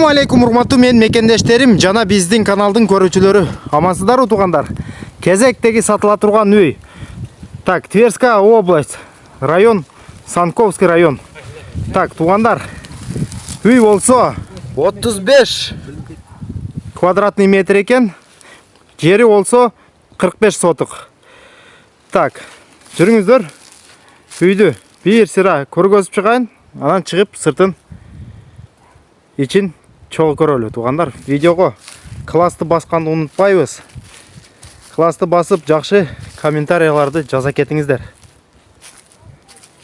Ассаламу алейкум, урматтуу мен мекендештерим жана биздин каналдын көрүүчүлөрү. Амансыздарбы туугандар? Кезектеги сатыла турган үй. Так, Тверская область, район Санковский район. Так, туугандар, үй болсо 35 квадратный метр экен. Жери болсо 45 соток. Так, жүрүңүздөр. Үйдү бир сыра көргөзүп чыгайын, анан чыгып сыртын ичин чогуу көрөлү туугандар. Видеого классты басканды унутпайбыз. Классты басып жакшы комментарияларды жаза кетиңиздер.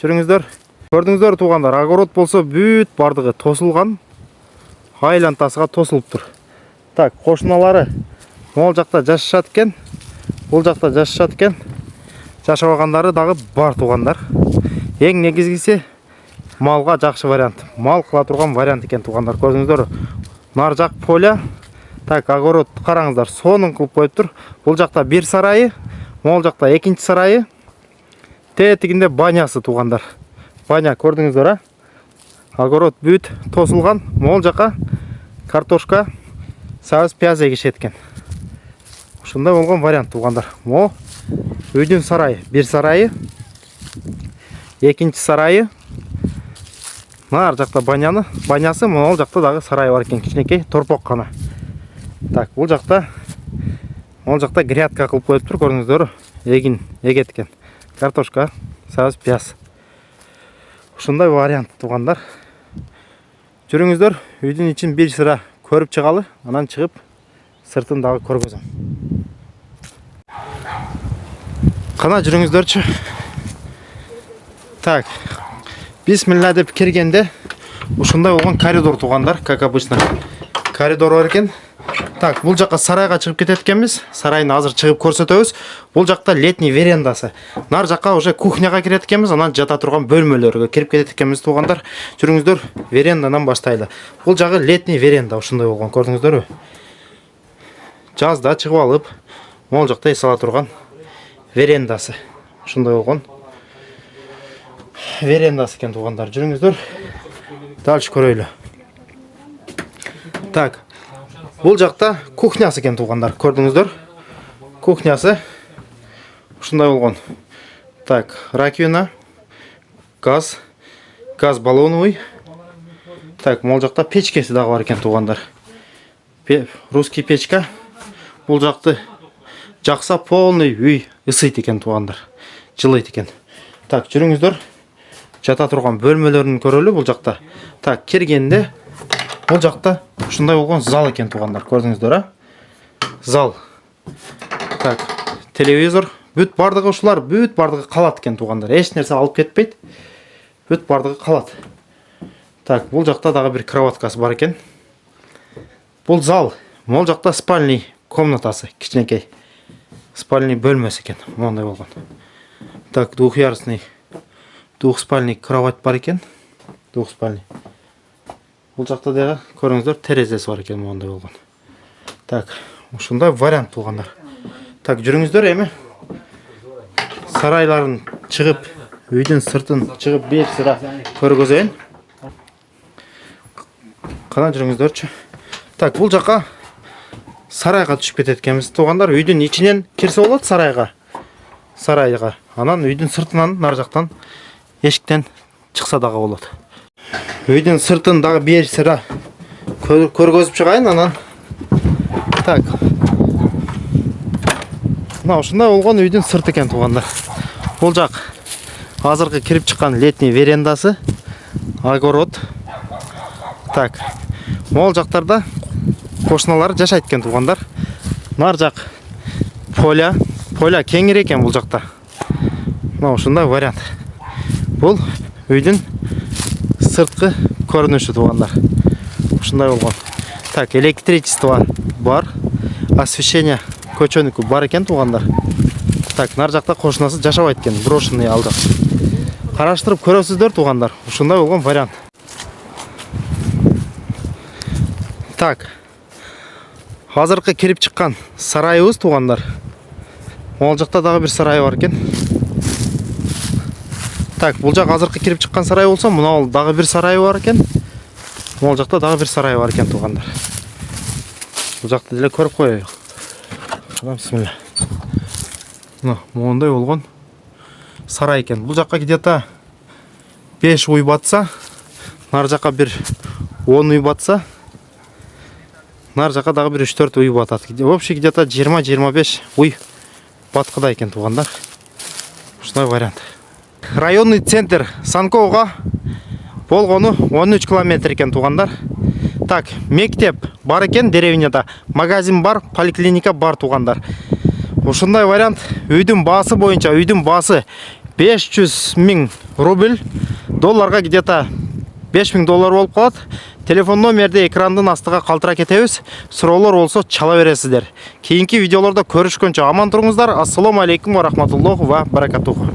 Жүрүңүздөр. Көрдүңүздөр туугандар, огород болсо бүт бардыгы тосулган. Айлантасыга тосулуптур. Так, кошуналары могул жакта жашашат экен. Бул жакта жашашат экен. Жашабагандары дагы бар туугандар. Эң негизгиси малга жакшы вариант. Мал кыла турган вариант экен туугандар. Көрдүңүздөр. Нар жак поля. Так, огород караңыздар, сонун кылып коюптур. Бул жакта бир сарайы, могул жакта экинчи сарайы. Тетигинде банясы туугандар. Баня көрдүңүздөр, а? Огород бүт тосулган. Могул жака картошка, сабыз, пияз эгишет экен. Ушундай болгон вариант туугандар. Мо үйдүн сарайы, бир сарайы, экинчи сарайы. Нар жакта банясы, могул жакта дагы сарай бар экен, кичинекей торпок гана. Так, бул жакта грядка кылып коюптур, көрдүңүздөр. Эгин эгет экен. Картошка, сабыз, пияз. Ушундай вариант туугандар. Жүрүңүздөр, үйдүн ичин бир сыра көрүп чыгалы, анан чыгып сыртын дагы көргөзөм. Кана жүрүңүздөрчү. Так, бисмилла деп киргенде ушундай болгон коридор туугандар, как обычно. Коридор бар экен. Так, бул жака сарайга чыгып кетет экенбиз. Сарайны азыр чыгып көрсөтөбүз. Бул жакта летний верандасы. Нар жака уже кухняга кирет экенбиз, анан жата турган бөлмөлөргө кирип кетет экенбиз туугандар. Жүрүңүздөр, верандадан баштайлы. Бул жагы летний веранда, ушундай болгон, көрдүңүздөрбү? Жазда чыгып алып, могул жакта эс ала турган верандасы. Ушундай болгон верандасы экен туугандар. Жүрүңүздөр, дальше көрөйлү. Так, бул жакта кухнясы экен туугандар, көрдүңүздөр. Кухнясы ушундай болгон. Так, раковина, газ баллоновый. Так, могул жакта печкеси дагы бар экен туугандар. Русский печка. Бул жакты жакса полный үй ысыйт экен туугандар. Жылыйт экен. Так, жүрүңүздөр. Жата турган бөлмөлөрүн көрөлү бул жакта. Так, киргенде бул жакта ушундай болгон зал экен туугандар, көрдүңүздөр, а? Зал. Так, телевизор, бүт бардыгы ушулар, бүт бардыгы калат экен туугандар. Эч нерсе алып кетпейт. Бүт бардыгы калат. Так, бул жакта дагы бир кроваткасы бар экен. Бул зал. Могул жакта спальный комнатасы, кичинекей. Спальный бөлмөсү экен, мондай болгон. Так, двухспальный кровать бар экен. Двухспальный. Бул жакта дагы көрүңүздөр, терезеси бар экен, мондай болгон. Так, ушундай вариант туугандар. Так, жүрүңүздөр, эми сарайларын чыгып, үйдүн сыртын чыгып бир сыра көргөзөйүн. Кана жүрүңүздөрчү. Так, бул жака сарайга түшүп кетет экенбиз туугандар. Үйдүн ичинен кирсе болот сарайга. Анан үйдүн сыртынан нар жактан эшиктен чыкса дагы болот. Үйдүн сыртын дагы бир сыра көргөзүп чыгайын, анан. Так. Мына ушундай болгон үйдүн сырты экен туугандар. Бул жак азыркы кирип чыккан летний верандасы, огород. Так. Могул жактарда кошуналар жашайт экен туугандар. Нар жак поля кеңири экен бул жакта. Мына ушундай вариант. Бул үйдүн сырткы көрүнүшү туугандар. Ушундай болгон. Так, электричество бар. Освещение көчөнүкү бар экен туугандар. Так, нар жакта кошунасы жашабайт экен, брошенный ал жак. Караштырып көрөсүздөр туугандар. Ушундай болгон вариант. Так. Азыркы кирип чыккан сарайыбыз туугандар. Могул жакта дагы бир сарай бар экен. Так, бул жак азыркы кирип чыккан сарай болсо, мына дагы бир сарай бар экен. Ол жақта дағы бір сарай бар екен туғандар. Бұл жақты деле көріп қойайық. Бисмилля. Мондай болған сарай екен. Бұл жаққа где-то 5 үй батса, нар жаққа бір 10 үй батса, нар жаққа дағы бір 3-4 үй батады. Вообще где-то 20-25 үй батқыда екен туғандар. Шынай вариант. Районный центр Санковға болғаны 13 километр екен туғандар. Так, мектеп бар екен деревняда, магазин бар, поликлиника бар туғандар. Ушындай вариант, үйдің басы бойынша, үйдің басы 500 000 рубль, долларға где-то 5000 доллар болып қалады. Телефон номерді экрандың астыға қалтыра кетеміз. Сұраулар болса чала бересіздер. Кейінгі видеоларда көрішкенше аман тұрыңыздар. Ассаламу алейкум ва рахматуллахи ва баракатуху.